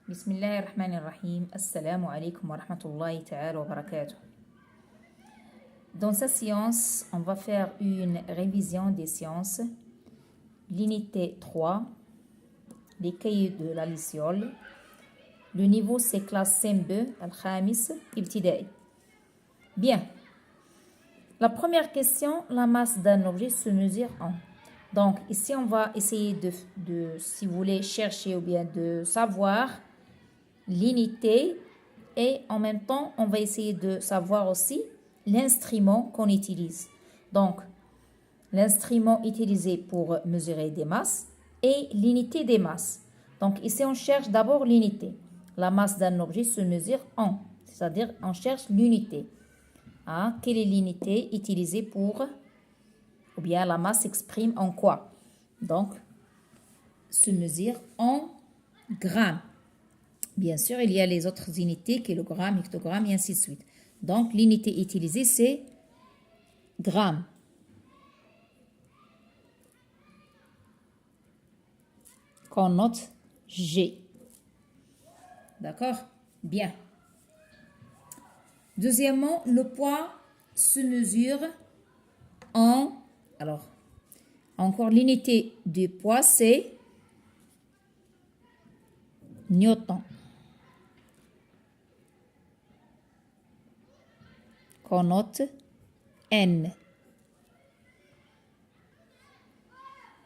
Bismillahirrahmanirrahim. Assalamu alaikum wa rahmatullahi ta'ala wa barakatuh. Dans cette séance, on va faire une révision des sciences. L'unité 3, les cahiers de la Luciole. Le niveau, c'est classe CM2, Al-Khamis, Ibtida'i. Bien. La première question, la masse d'un objet se mesure en. Donc, ici, on va essayer de, si vous voulez, chercher ou bien de savoir l'unité et en même temps, on va essayer de savoir aussi l'instrument qu'on utilise. Donc, l'instrument utilisé pour mesurer des masses et l'unité des masses. Donc, ici, on cherche d'abord l'unité. La masse d'un objet se mesure en, c'est-à-dire on cherche l'unité. Hein? Quelle est l'unité utilisée pour, ou bien la masse s'exprime en quoi? Donc, se mesure en grammes. Bien sûr, il y a les autres unités, kilogramme, hectogramme et ainsi de suite. Donc, l'unité utilisée, c'est gramme. Qu'on note G. D'accord? Bien. Deuxièmement, le poids se mesure en... Alors, encore l'unité du poids, c'est newton. Qu'on note N.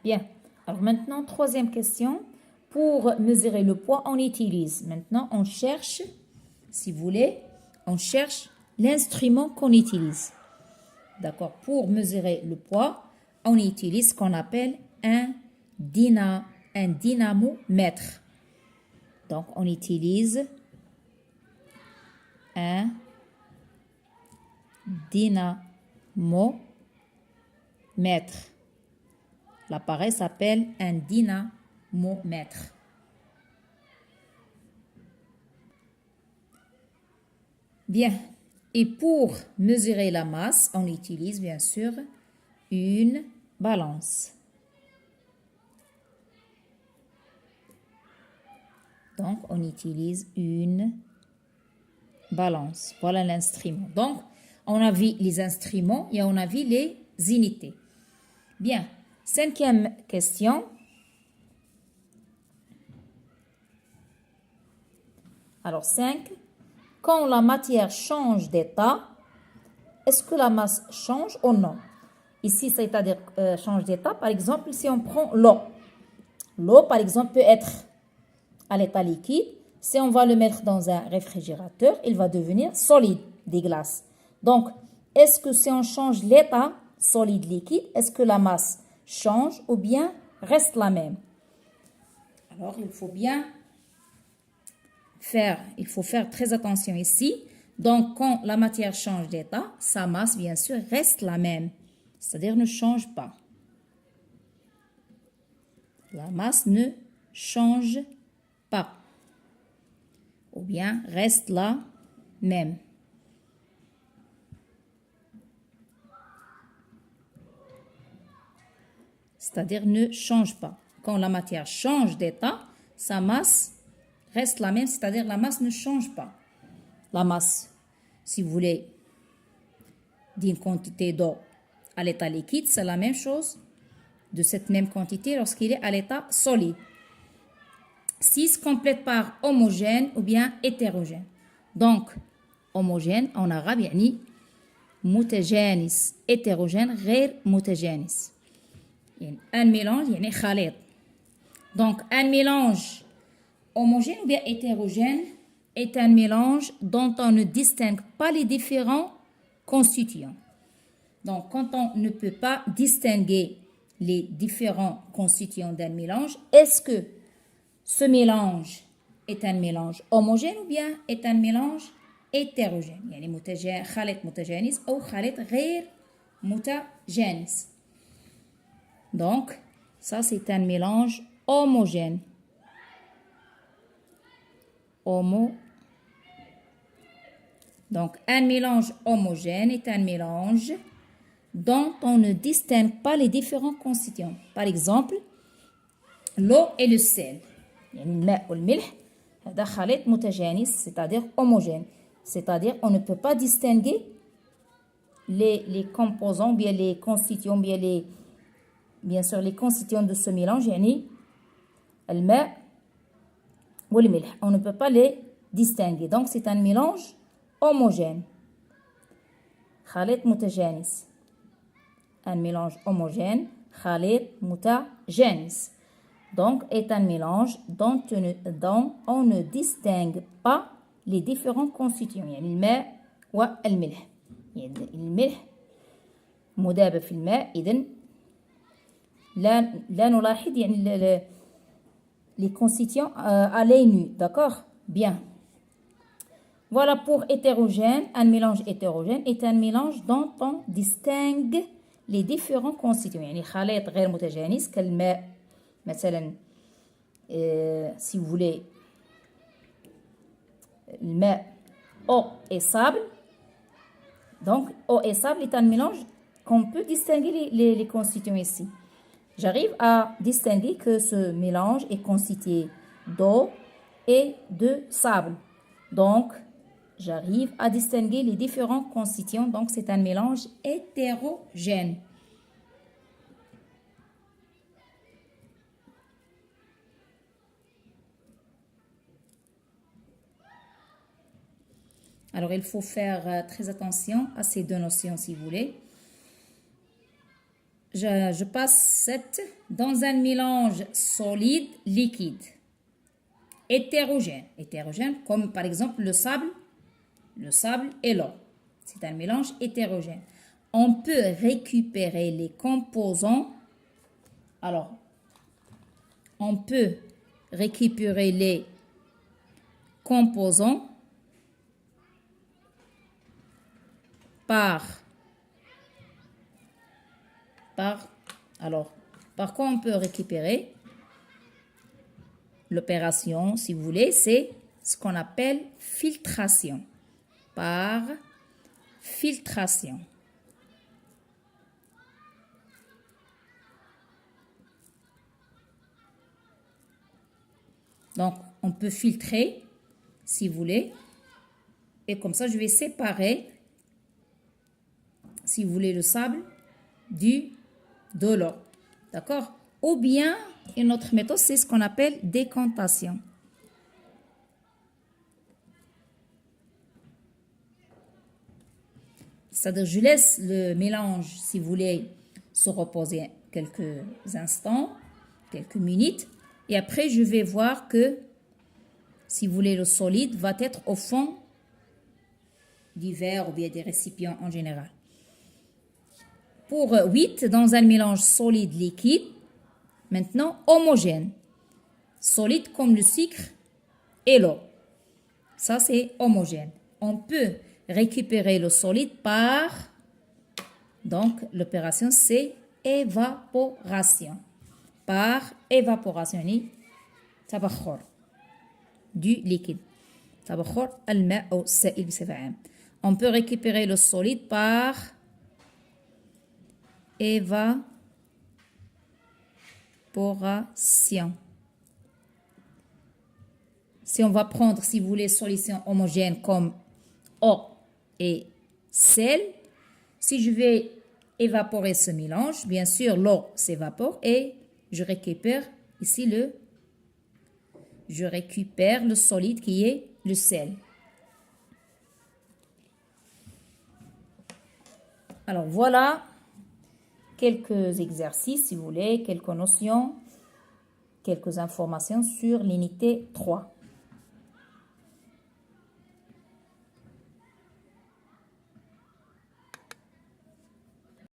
Bien. Alors maintenant, troisième question. Pour mesurer le poids, on utilise. Maintenant, on cherche, si vous voulez, on cherche l'instrument qu'on utilise. D'accord? Pour mesurer le poids, on utilise ce qu'on appelle un dynamomètre. Donc, on utilise un dynamomètre. L'appareil s'appelle un dynamomètre. Bien. Et pour mesurer la masse, on utilise bien sûr une balance. Donc, on utilise une balance. Voilà l'instrument. Donc, on a vu les instruments et on a vu les unités. Bien. Cinquième question. Alors, 5. Quand la matière change d'état, est-ce que la masse change ou non? Ici, c'est-à-dire change d'état. Par exemple, si on prend l'eau. L'eau, par exemple, peut être à l'état liquide. Si on va le mettre dans un réfrigérateur, il va devenir solide, des glaces. Donc, est-ce que si on change l'état solide-liquide, est-ce que la masse change ou bien reste la même? Alors, il faut faire très attention ici. Donc, quand la matière change d'état, sa masse, bien sûr, reste la même. C'est-à-dire ne change pas. La masse ne change pas. Ou bien reste la même. C'est-à-dire ne change pas. Quand la matière change d'état, sa masse reste la même, c'est-à-dire la masse ne change pas. La masse, si vous voulez, d'une quantité d'eau à l'état liquide, c'est la même chose de cette même quantité lorsqu'il est à l'état solide. 6 complète par homogène ou bien hétérogène. Donc, homogène en arabe, yani متجانس. Hétérogène, غير متجانس. Un mélange, yani khalit. Donc, un mélange homogène ou bien hétérogène est un mélange dont on ne distingue pas les différents constituants. Donc, quand on ne peut pas distinguer les différents constituants d'un mélange, est-ce que ce mélange est un mélange homogène ou bien est un mélange hétérogène? يعني خليط متجانس أو خليط غير متجانس. Donc, ça c'est un mélange homogène. Donc, un mélange homogène est un mélange dont on ne distingue pas les différents constituants. Par exemple, l'eau et le sel. يعني الماء والملح هذا خليط متجانس, c'est-à-dire homogène. C'est-à-dire on ne peut pas distinguer les composants, bien les constituants, bien sûr les constituants de ce mélange, يعني الماء والملح. On ne peut pas les distinguer. Donc c'est un mélange homogène. خليط متجانس. Un mélange homogène. خليط متجانس. Donc est un mélange dont on ne distingue pas les différents constituants. يعني الماء والملح. يعني الملح مذاب في الماء, إذن لا نلاحظ يعني les constituants à l'œil nu. D'accord? Bien. Voilà pour hétérogène. Un mélange hétérogène est un mélange dont on distingue les différents constituants. يعني خليط غير متجانس كالماء مثلا, si vous voulez, الماء, eau et sable. Donc, eau et sable est un mélange qu'on peut distinguer les constituants ici. J'arrive à distinguer que ce mélange est constitué d'eau et de sable. Donc, j'arrive à distinguer les différents constituants. Donc, c'est un mélange hétérogène. Alors, il faut faire très attention à ces deux notions, si vous voulez. Je passe 7. Dans un mélange solide, liquide, hétérogène. Hétérogène, comme par exemple le sable et l'eau. C'est un mélange hétérogène. On peut récupérer les composants. Alors, on peut récupérer les composants par quoi on peut récupérer? L'opération, si vous voulez, c'est ce qu'on appelle filtration. Par filtration. Donc, on peut filtrer, si vous voulez, et comme ça, je vais séparer, si vous voulez, le sable de l'eau. D'accord? Ou bien, une autre méthode, c'est ce qu'on appelle décantation. C'est-à-dire, je laisse le mélange, si vous voulez, se reposer quelques instants, quelques minutes, et après, je vais voir que, si vous voulez, le solide va être au fond du verre ou bien des récipients en général. Pour 8, dans un mélange solide-liquide, maintenant homogène. Solide comme le sucre et l'eau. Ça, c'est homogène. On peut récupérer le solide par, donc l'opération c'est évaporation. Par évaporation, تبخر du liquide. تبخر الماء أو السائل بصفة عامة. On peut récupérer le solide par évaporation. Si on va prendre, si vous voulez, solution homogène comme eau et sel, si je vais évaporer ce mélange, bien sûr, l'eau s'évapore et je récupère ici le solide qui est le sel. Alors voilà quelques exercices, si vous voulez, quelques notions, quelques informations sur l'unité 3.